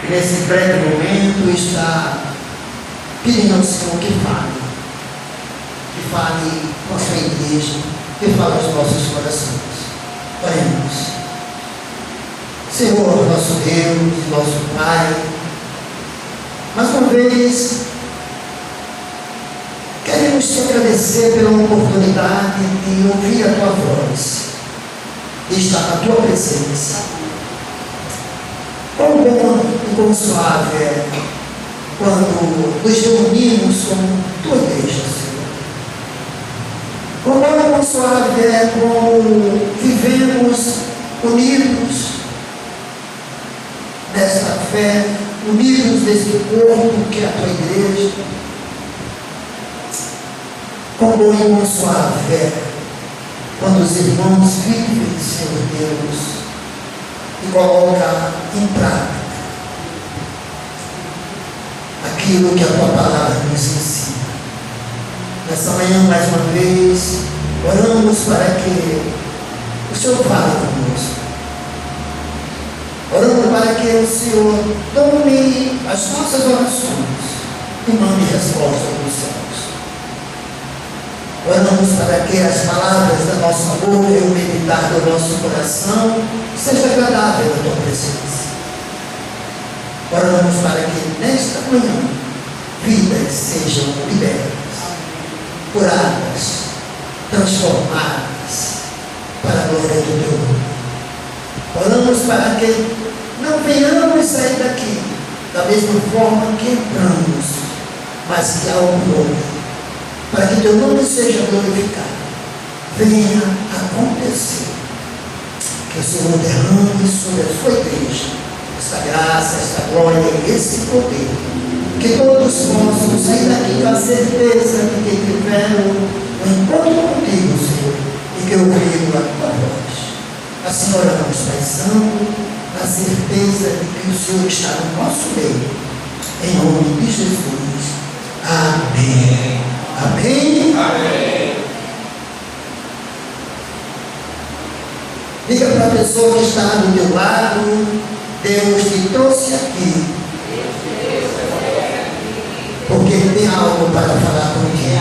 E nesse breve momento está pedindo ao Senhor que fale com a sua igreja, que fale aos nossos corações. Oremos. Senhor, nosso Deus, nosso Pai, mais uma vez queremos te agradecer pela oportunidade de ouvir a tua voz, de estar na tua presença. Quão bom e quão suave é quando nos reunimos como tua igreja, Senhor. Quão bom e quão suave é quando vivemos unidos nesta fé, unidos nesse corpo que é a tua igreja. Quão bom e quão suave é quando os irmãos vivem, Senhor Deus, e colocam em prática aquilo que a tua palavra nos ensina. Nessa manhã, mais uma vez, oramos para que o Senhor fale conosco. Oramos para que o Senhor tome as nossas orações e mande resposta dos céus. Oramos para que as palavras da nossa boca e o meditar do nosso coração seja agradável à tua presença. Oramos para que nesta manhã vidas sejam libertas, curadas, transformadas para a glória do teu nome. Oramos para que não venhamos sair daqui da mesma forma que entramos, mas que algo novo, para que teu nome seja glorificado, venha acontecer. Que o Senhor derrame sobre a sua igreja esta graça, esta glória e esse poder. Que todos possam sair daqui com a certeza de que tiveram um encontro contigo, Senhor, e que ouviram a tua voz. Assim oramos, Pai Santo, na certeza de que o Senhor está no nosso meio. Em nome de Jesus. Amém. Amém. Amém. Diga para a pessoa que está do teu lado: Deus te trouxe aqui porque Ele tem algo para falar contigo.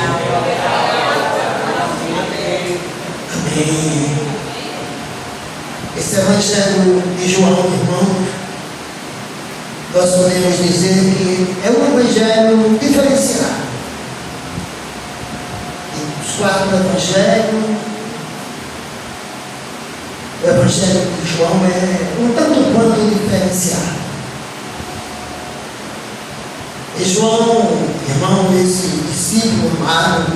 Amém. Esse Evangelho de João, irmãos, nós podemos dizer que é um Evangelho diferenciado. Os 4 Evangelhos, o Evangelho de João é um tanto quanto diferenciado. E João, irmão, esse discípulo amado,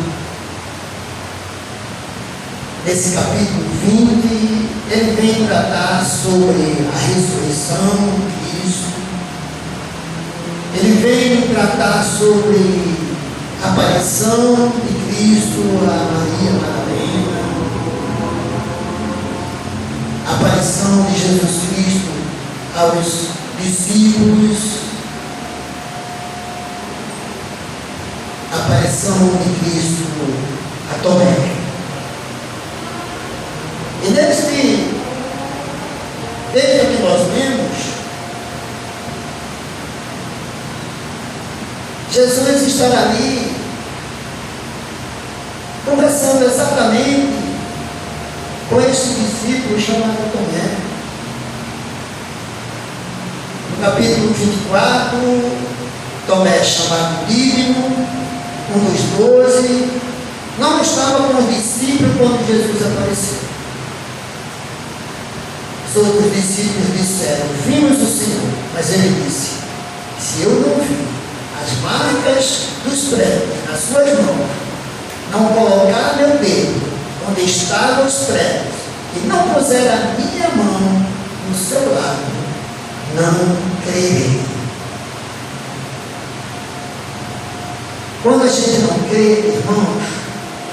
nesse capítulo 20, ele vem tratar sobre a ressurreição de Cristo. Ele vem tratar sobre a aparição de Cristo a Maria Madalena, a aparição de Jesus Cristo aos discípulos, a aparição de Cristo a Tomé. E desde que nós lemos, Jesus estará ali conversando exatamente com este discípulo chamado Tomé. No capítulo 24, Tomé, chamado Dídimo, um dos 12, não estava com os discípulos quando Jesus apareceu. Os outros discípulos disseram: vimos o Senhor. Mas ele disse: se eu não vi as marcas dos pregos nas suas mãos, não colocar meu dedo onde estavam os pregos e não puser a minha mão no seu lado, não crerei. Quando a gente não crê, irmãos,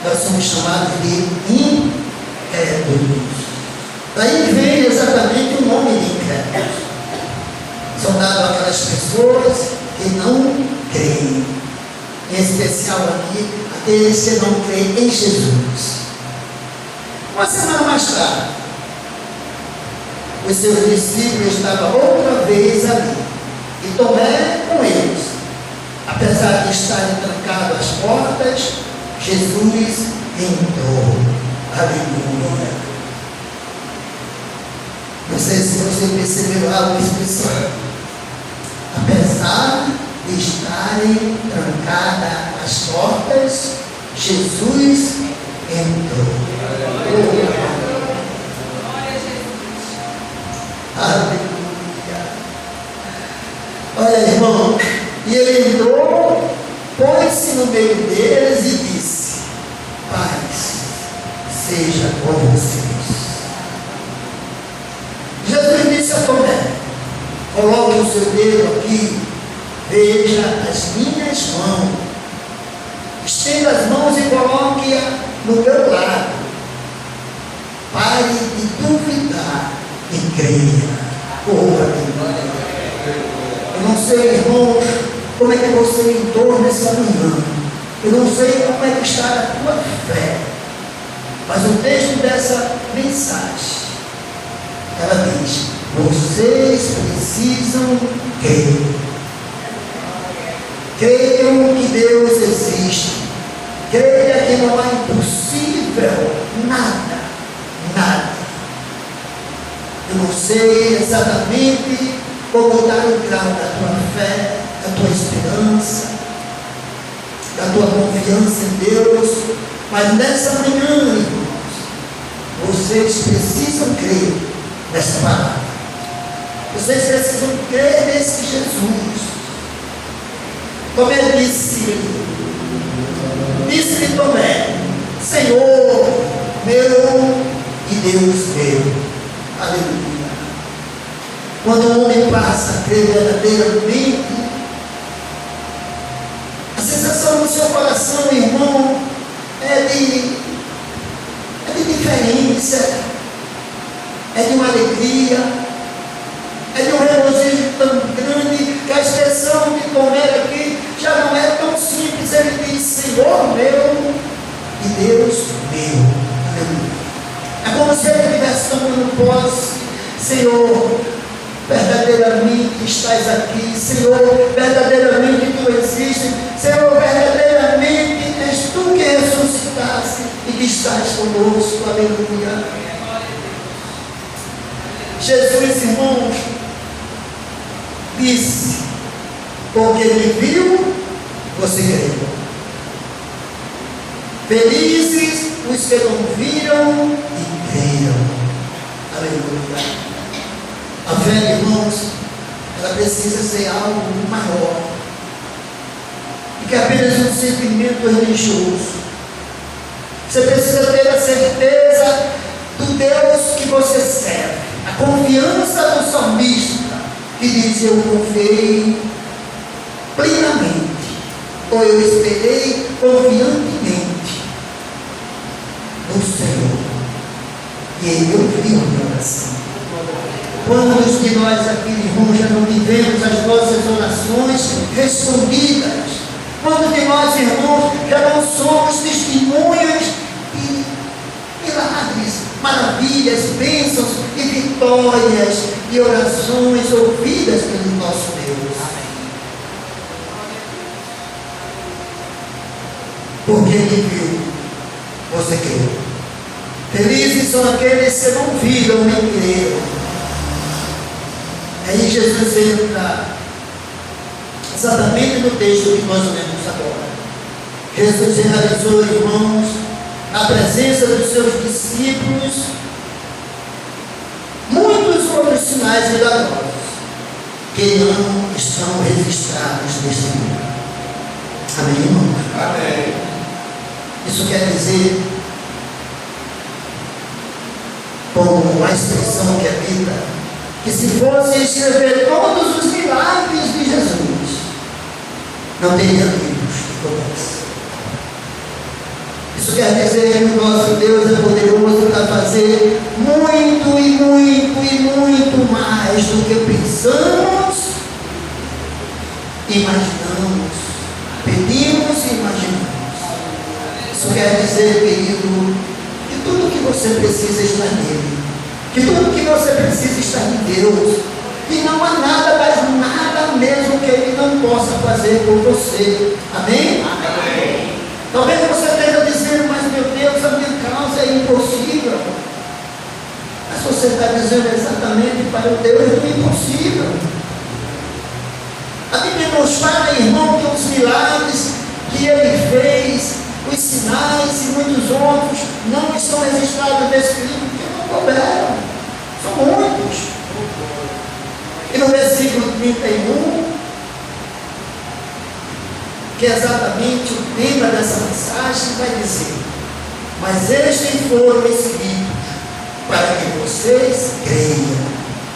nós somos chamados de incrédulos. Daí vem exatamente o nome de incrédulos. São dados aquelas pessoas que não creem. Em especial aqui, aqueles que não creem em Jesus. Uma semana mais tarde, os seus discípulos estavam outra vez ali. E Tomé com eles. Apesar de estarem trancadas as portas, Jesus entrou. Aleluia. Não sei se você percebeu algo especial. Apesar de estarem trancadas as portas, Jesus entrou. Aleluia. Olha, irmão, e ele entrou, pôs-se no meio deles e disse: paz seja com vocês. Jesus disse a Tomé: coloque o seu dedo aqui, veja as minhas mãos, estenda as mãos e coloque-a no meu lado. Pare de duvidar e creia. Eu não sei, irmãos, como é que você entrou nessa manhã. Eu não sei como é que está a tua fé. Mas o texto dessa mensagem, ela diz: vocês precisam crer. Creiam que Deus existe. Creia que não é impossível nada, nada. Eu não sei exatamente como dar o grau da tua fé, da tua esperança, da tua confiança em Deus, mas nessa manhã, irmãos, vocês precisam crer nessa palavra. Vocês precisam crer nesse Jesus. Tomé disse-lhe Tomé: Senhor meu e Deus meu. Aleluia. Quando o homem passa a crer verdadeiramente, a sensação no seu coração, irmão, é de diferença, é de uma alegria, é de um regozijo tão grande, que a expressão de Tomé aqui já não é tão simples. Ele diz: Senhor meu e Deus meu. Aleluia. É como se ele estivesse tomando posse. Senhor, verdadeiramente estás aqui. Senhor, verdadeiramente tu existes. Senhor, verdadeiramente és tu que ressuscitaste e que estás conosco. Aleluia. Jesus, irmãos, disse: porque me viu, você creu. Felizes os que não viram e creram. Aleluia. A fé, irmãos, ela precisa ser algo maior do que apenas um sentimento religioso. Você precisa ter a certeza do Deus que você serve, a confiança do salmista, que diz: eu confiei plenamente, ou eu esperei confiantemente no Senhor, e Ele ouviu a minha oração. Quantos de nós aqui, irmãos, já não vivemos as nossas orações respondidas? Quantos de nós, irmãos, já não somos testemunhas de milagres, maravilhas, bênçãos e vitórias e orações ouvidas pelo nosso Deus? Porque Ele viu, você creu. Felizes são aqueles que não viram nem creram. Aí Jesus entra exatamente no texto que nós lemos agora. Jesus realizou, irmãos, na presença dos seus discípulos, muitos outros sinais milagrosos que não estão registrados neste livro. Amém, irmãos? Amém. Isso quer dizer, como a expressão que habita, que se fosse escrever todos os milagres de Jesus, não teria livros como esse. Isso quer dizer que o nosso Deus é poderoso para fazer muito e muito e muito mais do que pensamos, imaginamos, pedimos e imaginamos. Isso quer dizer, querido, que tudo que você precisa está nele. Que tudo que você precisa está em Deus. E não há nada, mas nada mesmo fazer por você. Amém? Amém. Talvez você esteja dizendo, mas meu Deus, a minha causa é impossível. Mas você está dizendo exatamente para o Deus do impossível. A Bíblia nos fala, irmão, que os milagres que ele fez, os sinais e muitos outros, não estão registrados nesse livro, porque não couberam. São muitos. E no versículo 31, que é exatamente o tema dessa mensagem, vai dizer: mas estes foram escritos para que vocês creiam.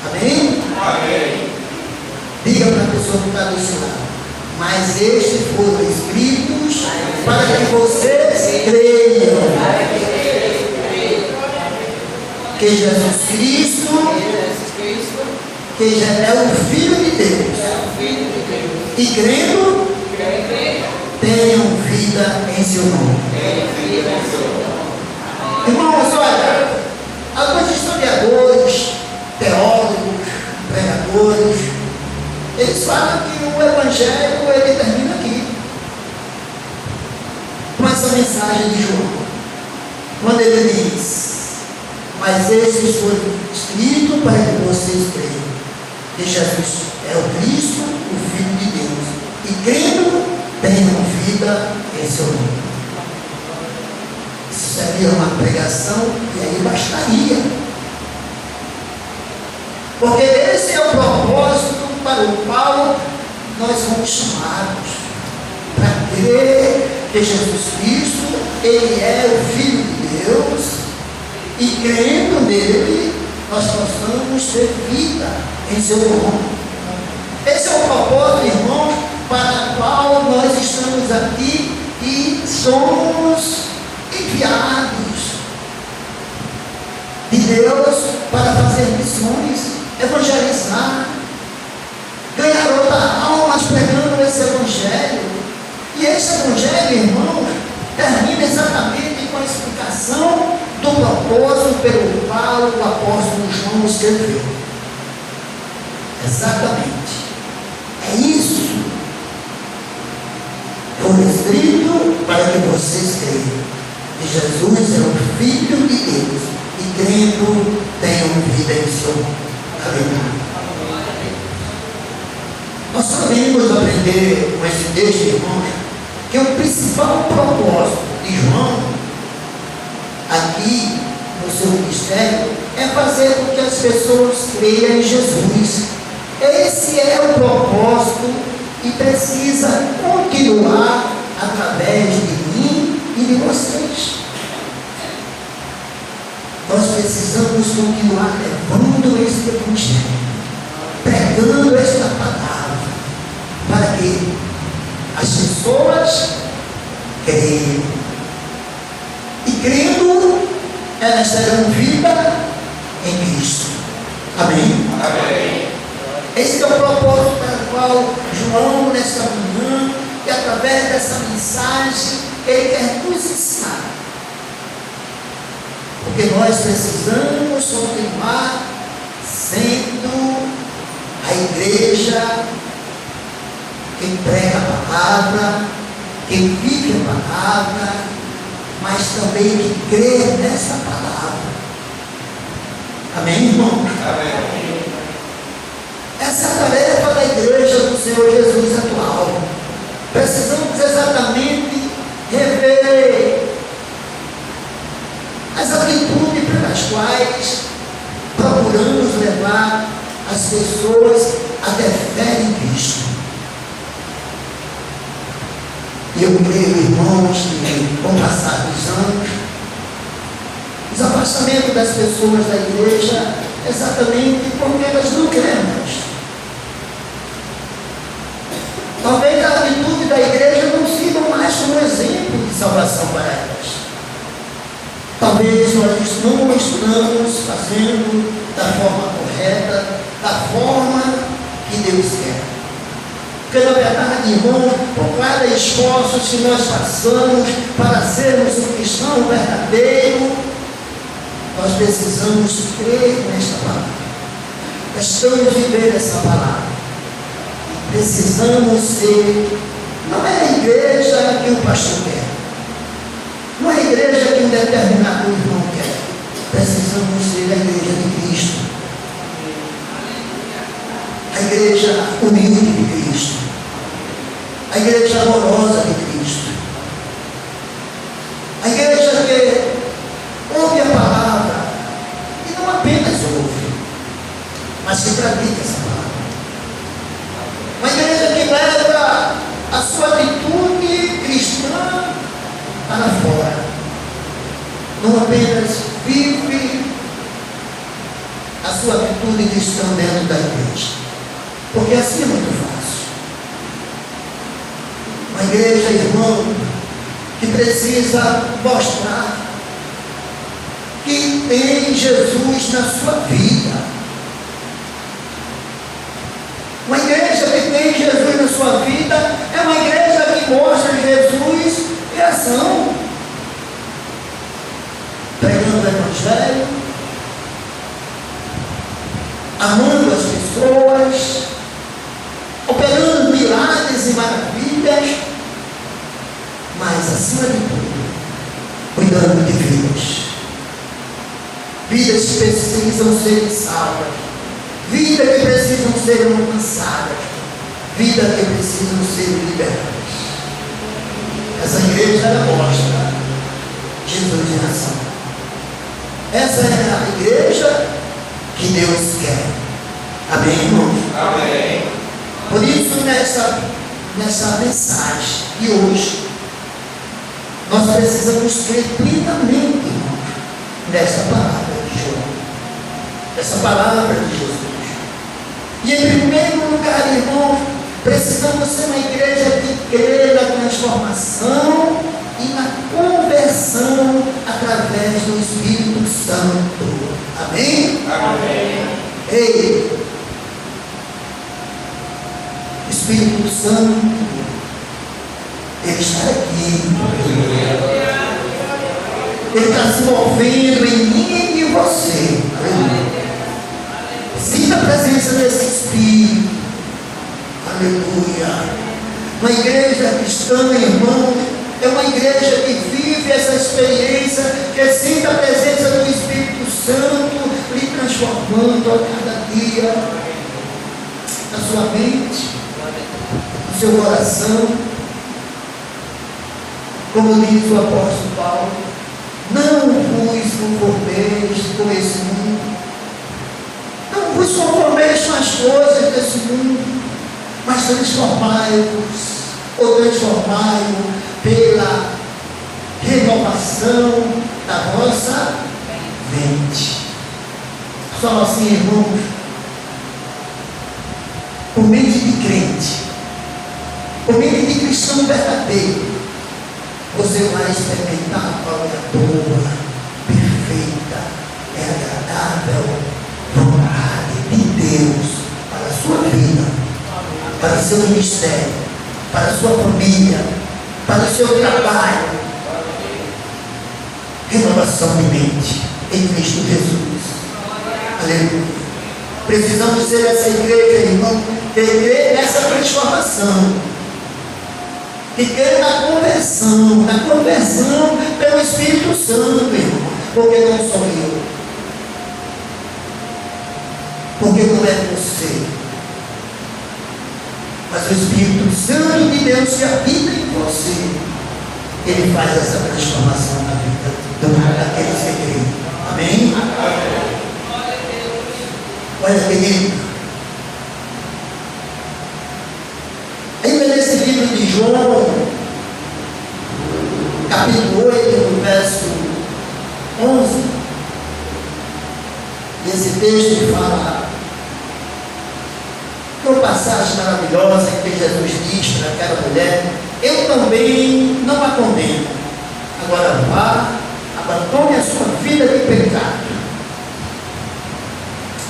Amém? Amém. Diga para a pessoa que está do seu lado: mas estes foram escritos para que vocês creiam que Jesus Cristo, que já é o Filho de Deus, e crendo, tenham vida em seu nome. Irmãos, olha, alguns historiadores, teólogos, pregadores, eles falam que o Evangelho ele termina aqui, com essa mensagem de João, quando ele diz: mas esses foram escritos para que vocês creiam que Jesus é o Cristo, o Filho de Deus, e crendo, tenham vida em seu nome. Isso seria uma pregação e aí bastaria, porque esse é o propósito para o qual nós fomos chamados, para crer que Jesus Cristo, ele é o Filho de Deus, e crendo nele, nós possamos ter vida em seu nome. Esse é o propósito, irmãos, para o qual nós estamos aqui e somos enviados de Deus para fazer missões, evangelizar, ganhar outras almas pregando esse evangelho. E esse evangelho, irmãos, termina exatamente com a explicação do propósito pelo qual o apóstolo João escreveu. Exatamente. É isso. Foi escrito para que vocês creiam que Jesus é o Filho de Deus, e crendo, tenham vida em seu nome. Aleluia. Nós podemos aprender com esse texto, irmãos, que o principal propósito de João aqui no seu ministério é fazer com que as pessoas creiam em Jesus. Esse é o propósito e precisa continuar através de mim e de vocês. Nós precisamos continuar levando esse evangelho, pregando esta palavra, para que as pessoas creiam. E crendo, elas terão vida em Cristo. Amém? Amém. Esse é o propósito para o qual João, nesta manhã, e através dessa mensagem, ele quer nos ensinar. Porque nós precisamos continuar sendo a igreja quem prega a palavra, quem vive a palavra, mas também que crê nessa palavra. Amém, irmão? Amém. Essa é a tarefa da igreja do Senhor Jesus atual. Precisamos exatamente rever as atitudes pelas quais procuramos levar as pessoas a ter fé em Cristo. E eu creio, irmãos, que com o passar dos anos, os afastamentos das pessoas da igreja é exatamente porque elas não creem. Talvez a atitude da igreja não sirva mais como exemplo de salvação para elas. Talvez nós não estamos fazendo da forma correta, da forma que Deus quer. Porque na verdade, irmão, por cada esforço que nós passamos para sermos um cristão verdadeiro, nós precisamos crer nesta palavra. Precisamos viver essa palavra. precisamos ser, não é a igreja que o pastor quer, não é a igreja que um determinado irmão quer. Precisamos ser a igreja de Cristo, a igreja humilde de Cristo, a igreja amorosa de Cristo, a igreja que ouve a palavra e não apenas ouve, mas que pratica essa palavra. Uma igreja que leva a sua atitude cristã para fora, não apenas vive a sua atitude cristã dentro da igreja, porque assim é muito fácil. Uma igreja, irmão, que precisa mostrar que tem Jesus na sua vida. Uma igreja que tem Jesus na sua vida é uma igreja que mostra Jesus em ação, pregando o Evangelho, amando as pessoas, operando milagres e maravilhas, mas acima de tudo, cuidando de vidas. Vidas que precisam ser salvas, vidas que precisam ser alcançadas, vidas que precisam ser liberadas. Essa igreja ela mostra Jesus em ação. Essa é a igreja que Deus quer. Amém, irmãos? Amém. Por isso, nessa mensagem de hoje, nós precisamos crer plenamente, irmãos, nessa palavra de João, essa palavra de Jesus. E em primeiro lugar, irmãos, precisamos ser uma igreja que crê na transformação e na conversão através do Espírito Santo. Amém? Amém. Ei, Espírito Santo, Ele está aqui. Ele está se movendo em mim e em você. Aleluia. Sinta a presença desse Espírito. Aleluia. Uma igreja cristã, irmão, é uma igreja que vive essa experiência, que sinta a presença do Espírito Santo lhe transformando a cada dia na sua mente, no seu coração. Como diz o apóstolo Paulo, não vos conformeis com esse mundo, não vos conformeis com as coisas desse mundo, mas transformai-vos, ou transformai-vos pela renovação da vossa mente. Só assim, irmãos, por mente de crente, por mente de cristão verdadeiro, você vai experimentar qual é a boa, perfeita, agradável vontade de Deus para a sua vida, para o seu ministério, para a sua família, para o seu trabalho. Renovação de mente em Cristo Jesus. Aleluia. Precisamos ser essa igreja, irmão, que crê nessa transformação, que crê na conversão pelo Espírito Santo, irmão, porque não sou eu, porque não é você, mas o Espírito Santo de Deus que habita em você, Ele faz essa transformação na vida daqueles que creem. Amém? Olha, querido, ainda nesse livro de João, capítulo 8, verso 11, esse texto fala uma passagem maravilhosa em que Jesus diz para aquela mulher: eu também não a condeno, agora vá, abandone a sua vida de pecado.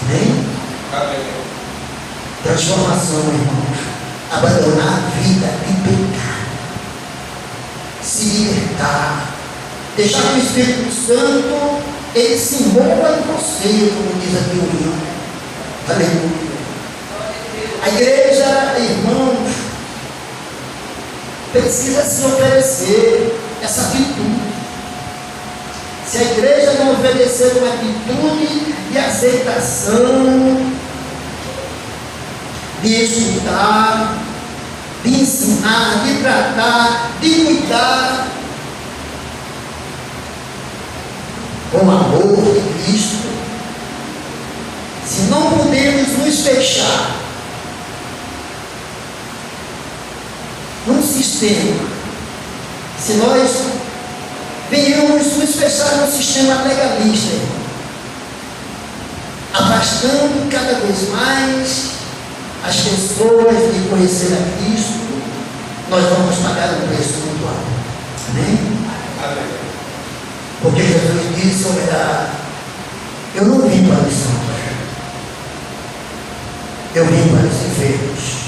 Amém? Amém. Transformação, irmãos. Abandonar a vida de pecado, se libertar, deixar que o Espírito Santo ele se envolva em você, como diz aqui o livro. Aleluia. A igreja, irmão, precisa se oferecer essa atitude. Se a igreja não oferecer uma atitude de aceitação, de escutar, de ensinar, de tratar, de cuidar, com o amor de Cristo, se não podemos nos fechar num sistema, se nós venhamos nos fechar num sistema legalista, afastando cada vez mais as pessoas de conhecer a Cristo, nós vamos pagar um preço muito alto. Amém? Amém. Porque Jesus disse: olha, eu não vim para os santos, eu vim para os enfermos.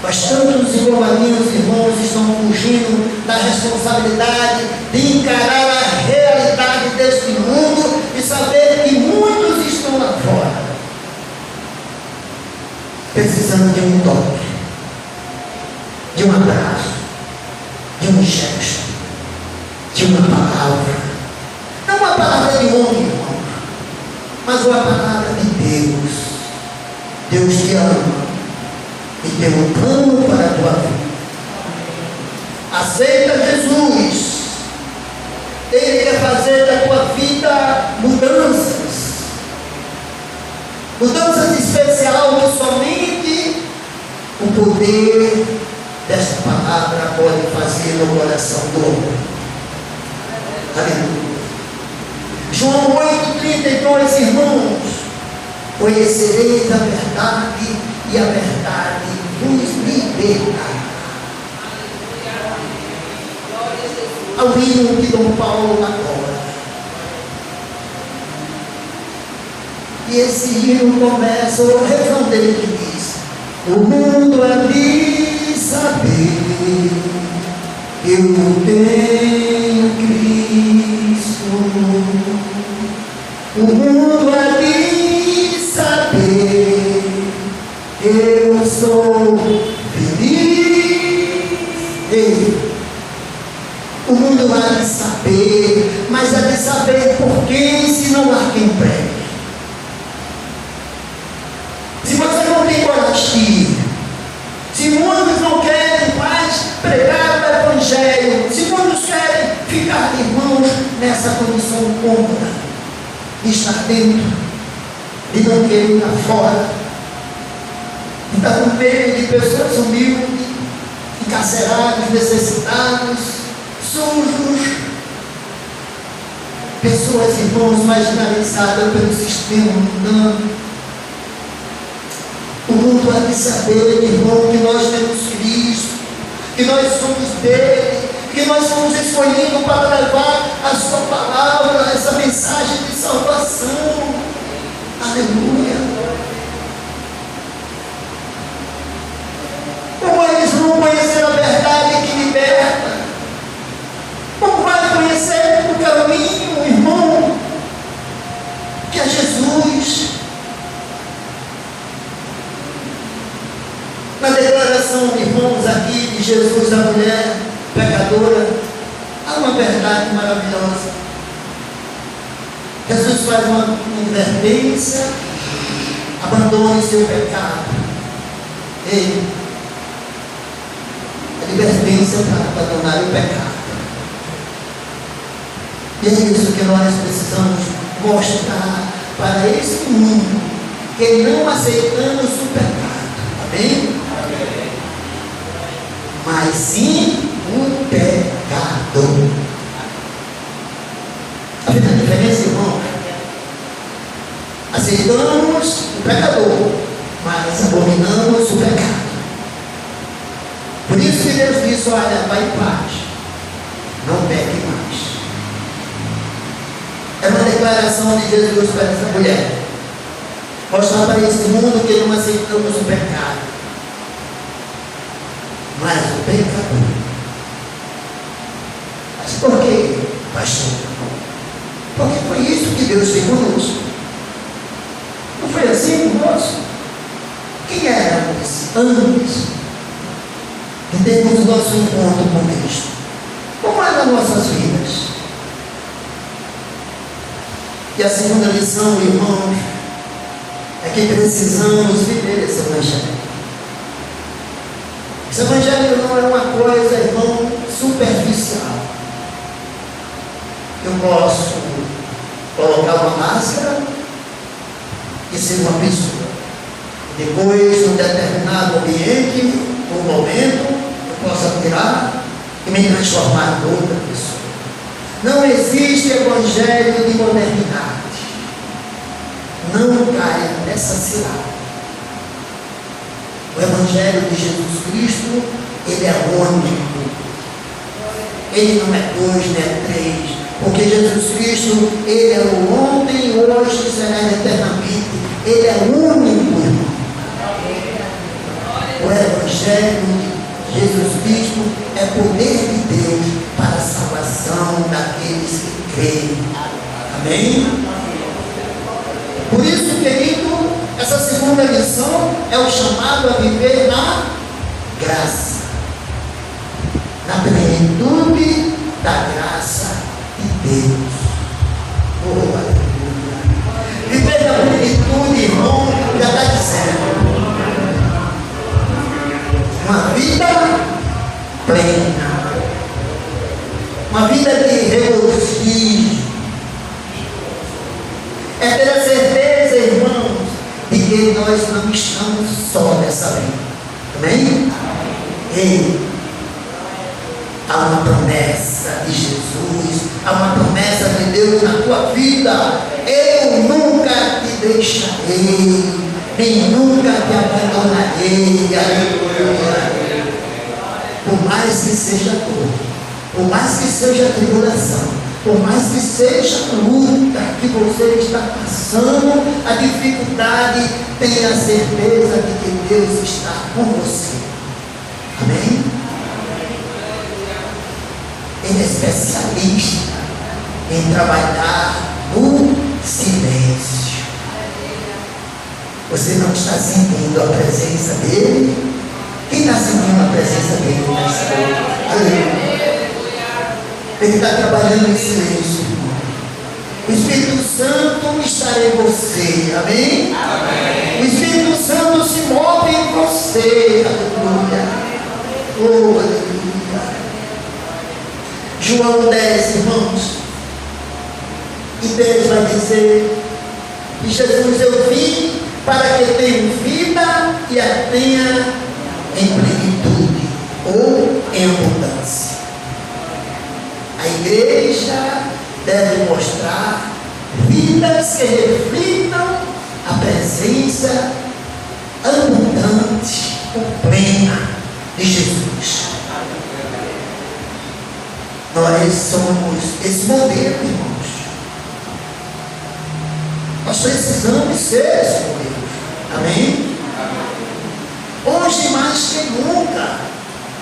Mas tantos irmãos, estão fugindo da responsabilidade de encarar a realidade deste mundo e saber que muitos estão lá fora, precisando de um toque, de um abraço, de um gesto, de uma palavra. Não uma palavra de homem, irmão, mas uma palavra de Deus. Deus te ama e tem um plano para a tua vida. Aceita Jesus. Ele quer fazer da tua vida mudanças. Mudanças especiais que somente o poder desta palavra pode fazer no coração do homem. Aleluia. João 8,32, irmãos: conhecereis a verdade e a verdade vos libertará. Ao hino que Dom Paulo agora. E esse hino começa, o refrão dele que diz: o mundo há de saber que eu tenho Cristo. O mundo há de saber que eu sou feliz. O mundo há de saber, mas há de saber por quem, se não há quem pregue. Se você não tem coragem de ir, se muitos não querem mais pregar o Evangelho, se muitos querem ficar, irmãos, nessa condição cômoda, de estar dentro, de não querer ir lá fora, de estar no meio de pessoas humildes, encarcerados, necessitados, sujos, pessoas, irmãos, marginalizadas pelo sistema mundano. O mundo há de saber, irmão, que nós temos Cristo, que nós somos dele, que nós somos escolhidos para levar a sua palavra, essa mensagem de salvação. Aleluia. Como eles vão conhecer a verdade que liberta? Como vai conhecer o caminho, irmão, que é Jesus? Na declaração, irmãos, aqui de Jesus da mulher pecadora, há uma verdade maravilhosa. Jesus faz uma advertência: abandone seu pecado. Ei, a advertência para abandonar o pecado. E é isso que nós precisamos mostrar para esse mundo, que não aceitamos o pecado. Amém? Mas sim o pecado. Está vendo a diferença, irmão? Aceitamos o pecador, mas abominamos o pecado. Por isso que Deus disse: olha, vai em paz, não peque mais. É uma declaração de Jesus para essa mulher, mostrar para esse mundo que não aceitamos o pecado, mas o pecador. Mas por quê, pastor? Porque foi isso que Deus fez conosco. Não foi assim conosco? Quem éramos antes? que temos o nosso encontro com Cristo. Como é nas nossas vidas? E a segunda lição, irmãos, é que precisamos viver esse evangelho. Esse evangelho não é uma coisa, irmão, superficial. Eu posso colocar uma máscara e ser uma pessoa. Depois, num determinado ambiente, num momento, eu posso tirar e me transformar em outra pessoa. Não existe evangelho de modernidade. Não caia nessa cilada. O evangelho de Jesus Cristo, ele é único. Ele não é dois, não é três. Porque Jesus Cristo, ele é o ontem, hoje e será eternamente. Ele é único, irmão. O evangelho de Jesus Cristo é poder de Deus para a salvação daqueles que creem. Amém? Por isso, querido, essa segunda lição é o chamado a viver na graça, na plenitude da graça de Deus. Oh, aleluia. Viver na plenitude, irmão, já está dizendo. Uma vida plena, uma vida de regozijo, é ter a certeza, irmãos, de que nós não estamos só nessa vida. Amém? E há uma promessa de Jesus, há uma promessa de Deus na tua vida. Eu nunca te deixarei, nem nunca te abandonarei. Aleluia. Por mais que seja dor, por mais que seja tribulação, por mais que seja luta que você está passando, a dificuldade, tenha a certeza de que Deus está com você. Amém? Ele é especialista em trabalhar no silêncio. Você não está sentindo a presença dele? Quem está sentindo a presença dele nessa noite? Aleluia. Ele está trabalhando em silêncio. O Espírito Santo está em você. Amém? Amém. O Espírito Santo se move em você. Aleluia. Oh, aleluia. João 10, irmãos. E Deus vai dizer que Jesus, eu vim para que tenham vida e a tenha em plenitude ou em abundância. A igreja deve mostrar vidas que reflitam a presença abundante ou plena de Jesus. Nós somos esse modelo, irmãos. Nós precisamos ser esse modelo. Amém? Hoje mais que nunca,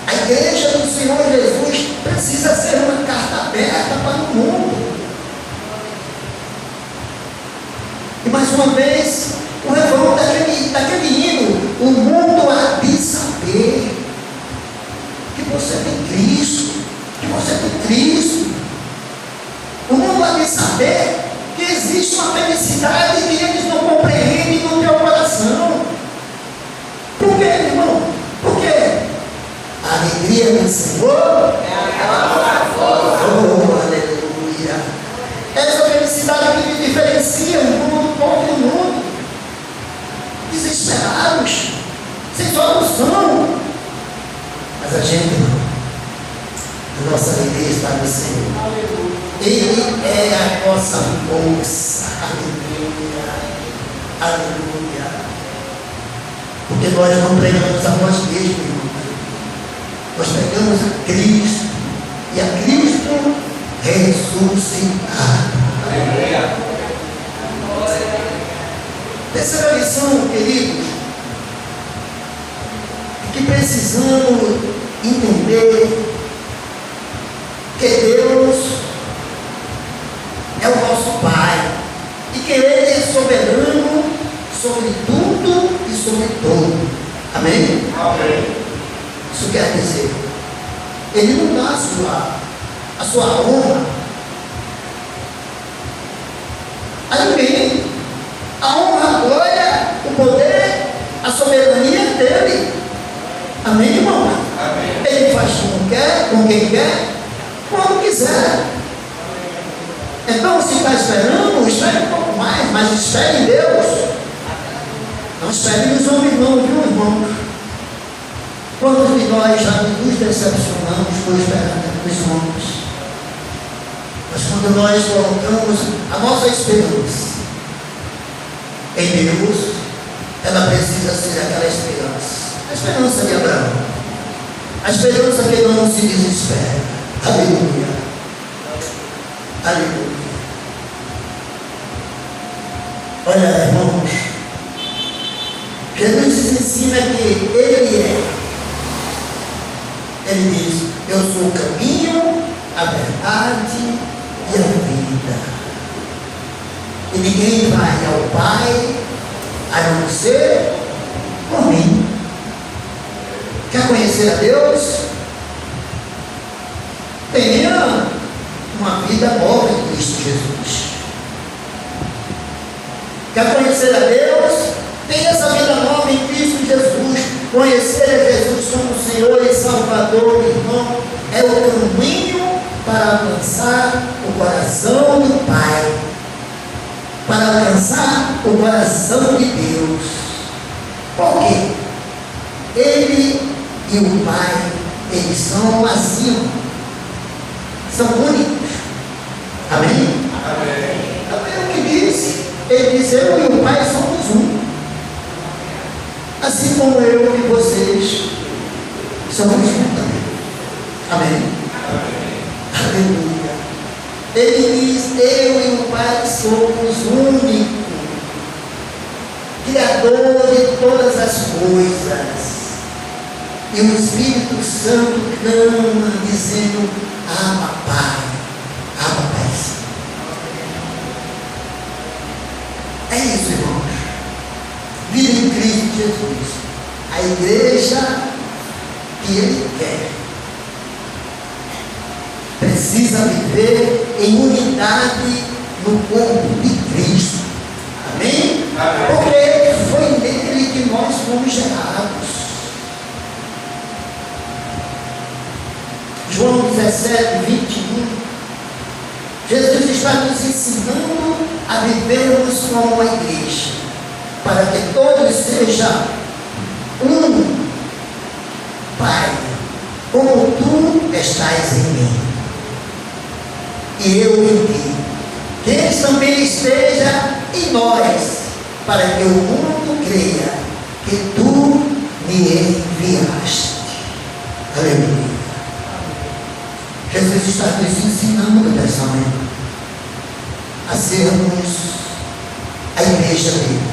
a igreja do Senhor Jesus precisa ser uma carta aberta para o mundo. E mais uma vez, o refrão daquele hino, o mundo há de saber que você tem Cristo, que você tem Cristo. O mundo há de saber que existe uma felicidade que eles não compreendem no teu coração. Por quê, irmão? Por quê? A alegria do Senhor é a nossa força. Oh, aleluia. Essa felicidade que me diferencia o mundo do povo do mundo. Desesperados, sem solução. Mas a gente não. A nossa alegria está no Senhor. Aleluia. Ele é a nossa força. Aleluia. Aleluia. Porque nós não pregamos a nós mesmos, irmão. Nós pregamos a Cristo e a Cristo ressuscitado. Aleluia. Terceira lição, queridos, é que precisamos entender que Deus é o nosso Pai e que Ele é soberano sobre tudo e sobre todo. Amém? Amém. Isso quer dizer, ele não dá a sua honra a ninguém. A honra, a glória, o poder, a soberania é dele. Amém, irmão? Amém. Ele faz com quem quer, quando quiser. Então, se está esperando, espere um pouco mais, mas espere em Deus. Não espere nos homens não, viu, irmão? Quantos de nós já nos decepcionamos por esperar nos homens? Mas quando nós colocamos a nossa esperança em Deus, ela precisa ser aquela esperança. A esperança de Abraão. A esperança que não se desespera. Aleluia. Aleluia. Olha, irmãos, Jesus nos ensina que Ele é. Ele diz: eu sou o caminho, a verdade e a vida. E ninguém vai ao Pai a não ser por mim. Quer conhecer a Deus? Tenha uma vida nova em Cristo Jesus. Quer conhecer a Deus? Tenha essa vida nova em Cristo Jesus. Conhecer a Jesus como Senhor e Salvador, irmão, é o caminho para alcançar o coração do Pai, para alcançar o coração de Deus. Por quê? Ele e o Pai, eles são assim, são únicos. Amém? Amém. Também o que disse, ele disse: eu e o Pai somos um. Assim como eu e vocês somos um também. Amém? Amém. Aleluia. Ele diz: eu e o Pai somos únicos, Criador de todas as coisas. E o Espírito Santo clama, dizendo: ama, Pai, ama, Pai. É isso, irmãos. Vida em Cristo Jesus. A igreja que Ele quer precisa viver em unidade no corpo de Cristo. Amém? Amém. Porque foi nele que nós fomos gerados. João 17, 21. Jesus está nos ensinando a vivermos como uma igreja, para que todos sejam um. Pai, como tu estás em mim e eu em ti, que eles também esteja em nós, para que o mundo creia que tu me enviaste. Aleluia. Jesus está nos ensinando nessa manhã a sermos a igreja dele.